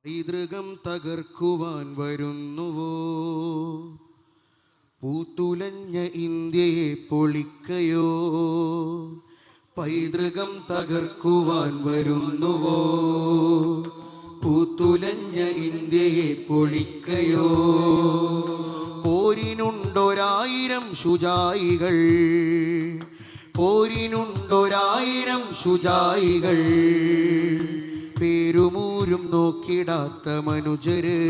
പൈതൃകം തകർക്കുവാൻ വരുന്നുവോ? പൂത്തുലഞ്ഞ ഇന്ത്യയെ പൊളിക്കയോ? പൈതൃകം തകർക്കുവാൻ വരുന്നുവോ? പൂത്തുലഞ്ഞ ഇന്ത്യയെ പൊളിക്കയോ? പോരിനുണ്ടൊരായിരം ശുചായികൾ, പോരിനുണ്ടൊരായിരം ശുചായികൾ. പേരുമൂരും നോക്കിടാത്ത മനുജര്,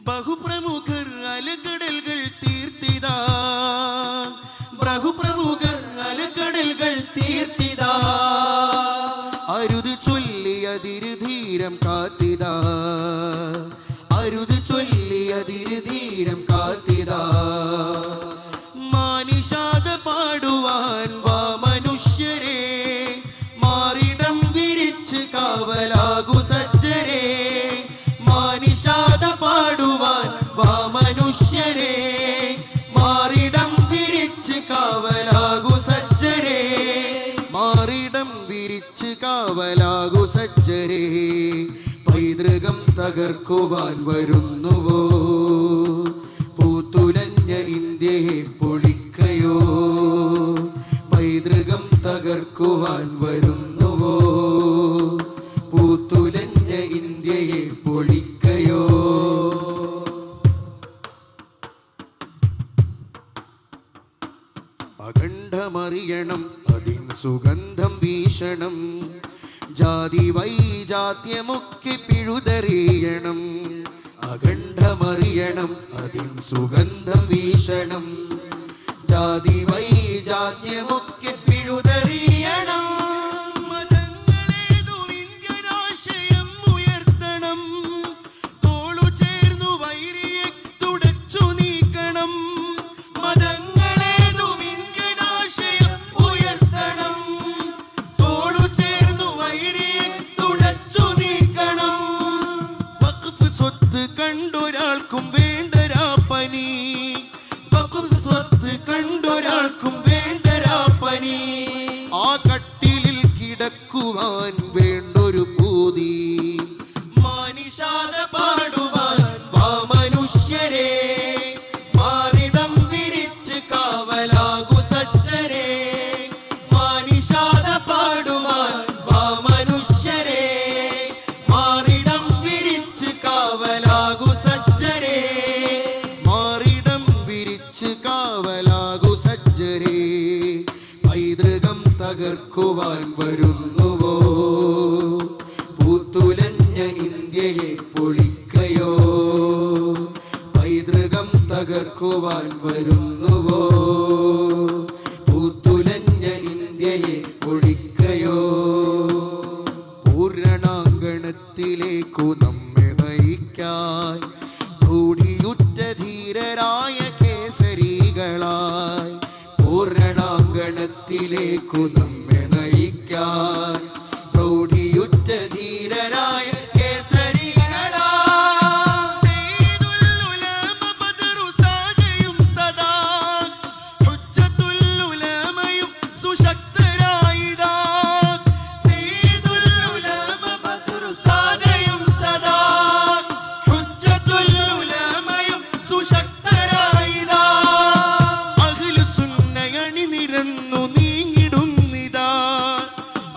ബഹുപ്രമുഖർ അലകടലുകൾ തീർത്തിതാ, ബഹുപ്രമുഖർ അലകടലുകൾ തീർത്തിതാ. അരുത് ചൊല്ലിയതിര് ധീരം കാത്തിതാ, അരുത് ചൊല്ലിയതിര് ധീരം കാത്തിതാ. മാനിഷാദ പാടുവാൻ വാ മനുഷ്യരെ, മാറിടം വിരിച്ച് കാവലാകു സജ്ജരെ. മാനിഷാദ പാടുവാൻ വാ മനുഷ്യരെ, മാറിടം വിരിച്ച് കാവലാകു സജ്ജരെ. മാറിടം വിരിച്ച് കാവലാകു സജ്ജരെ. പൈതൃകം തകർക്കുവാൻ വരുന്നുവോ? പൂത്തുലഞ്ഞ ഇന്ത്യയെ പൊളിക്കയോ? പൈതൃകം തകർക്കുവാൻ വരുന്നുവോ? പൂത്തുലഞ്ഞ ഇന്ത്യയെ പൊളിക്കയോ? അഖണ്ഡമറിയണം, അതിൻ സുഗന്ധം വീശണം. ജാതി വൈജാത്യമൊക്കെ പിഴുതെറിയണം. അഖണ്ഡമറിയണം, അതിൻ സുഗന്ധം വീശണം. ജാതി വൈജാത്യമൊക്കെ പിഴുതെറിയണം. മതങ്ങളേതും ഇന്ത്യനാശയം ഉയർത്തണം. തോളു ചേർന്നു വൈരിയെ തുടച്ചു നീക്കണം. മതങ്ങളേതും ഇന്ത്യനാശയം ഉയർത്തണം. തോളു ചേർന്നു വൈരിയെ തുടച്ചു നീക്കണം. വഖഫ് സ്വത്ത് കണ്ടൊരാൾക്കും വേണ്ടരാപ്പനി, വഖഫ് സ്വത്ത് കണ്ടൊരാൾക്കും വേണ്ടരാപ്പനി. ആ കട്ടിലിൽ കിടക്കുവാൻ വേണ്ടൊരു പൂതി. മാനിഷാദ പാടുവാൻ വാ മനുഷ്യരെ, മാറിടം വിരിച്ച് കാവലാകു സജ്ജരെ. മാനിഷാദ പാടുവാൻ വാ മനുഷ്യരെ, മാറിടം വിരിച്ച് കാവലാകു സജ്ജരെ. മാറിടം വിരിച്ച് കാവലാകു സജ്ജരെ. പൈതൃകം തകർക്കുവാൻ വരുന്നുവോ? പൂത്തുലഞ്ഞ ഇന്ത്യയെ പൊളിക്കയോ? പൈതൃകം തകർക്കുവാൻ വരുന്നുവോ? പൂത്തുലഞ്ഞ ഇന്ത്യയെ പൊളിക്കയോ? പൂർണ്ണാങ്കണത്തിലേക്കു നമ്മെ നയിക്കാൻ കൂടിയുറ്റ ധീരരായ കേസരികളായി. പൂർണ്ണാങ്കണത്തിലേക്കു നമ്മെ നയിക്കാൻ പ്രൗഢിയുറ്റ ധീരരായ കേസരികളായി. സയ്യിദുൽ ഉലമ ബദറു സാദയും സദാ, ഹുജ്ജത്തുൽ ഉലമയും സുശക്തരായിതാ. സയ്യിദുൽ ഉലമ ബദറു സാദയും സദാ, ഹുജ്ജത്തുൽ ഉലമയും സുശക്തരായിതാ. അഹ്ലുസുന്ന അണിനിരന്നു നീങ്ങിടുന്നിതാ,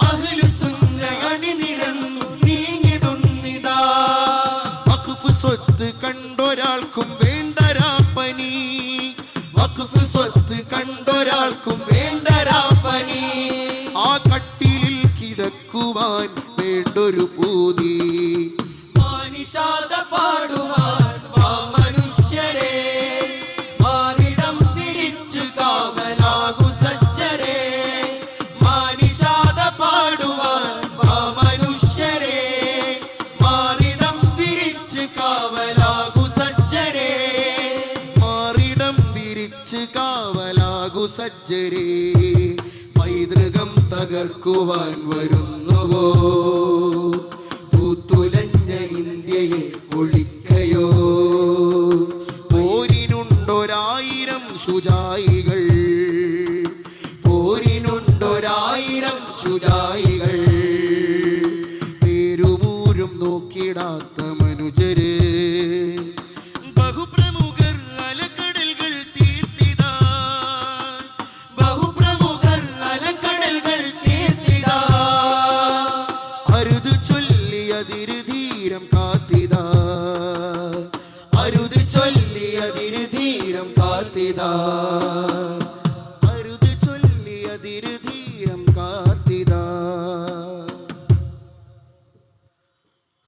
അഹ്ലുസുന്ന അണിനിരന്നു നീങ്ങിടുന്നിതാ. വഖഫ് സ്വത്ത് കണ്ടൊരാൾക്കും വേണ്ടരാപ്പനി, വഖഫ് സ്വത്ത് കണ്ടൊരാൾക്കും വേണ്ടരാപ്പനി. ആ കട്ടിലിൽ കിടക്കുവാൻ വേണ്ടൊരു പൂതി. മാനിഷാദ പാടുവാൻ വാ മനുഷ്യരെ, മാറിടം വിരിച്ചു കാവലാകു സജ്ജരെ. മാനിഷാദ പാടുവാൻ വാ മനുഷ്യരെ, മാറിടം വിരിച്ചു കാവലാകു സജ്ജരെ. മാറിടം വിരിച്ച് കാവലാകു സജ്ജരെ. പൈതൃകം തകർക്കുവാൻ വരുന്നുവോ? പൂത്തുലഞ്ഞ ഇന്ത്യയെ പൊളിക്കയോ? പോരിനുണ്ടൊരായിരം ശുചായികൾ, പോരിനുണ്ടൊരായിരം ശുചായികൾ. പേരുമൂരും നോക്കി മറന്നിടാത്ത മനുജര് ബഹുപ്രമുഖർ അലക്കടലുകൾ തീർത്തിതാ ബഹുപ്രമുഖർ അലക്കടലുകൾ തീർത്തിതാ അരുത് ചൊല്ലിയതിരുധീരം കാ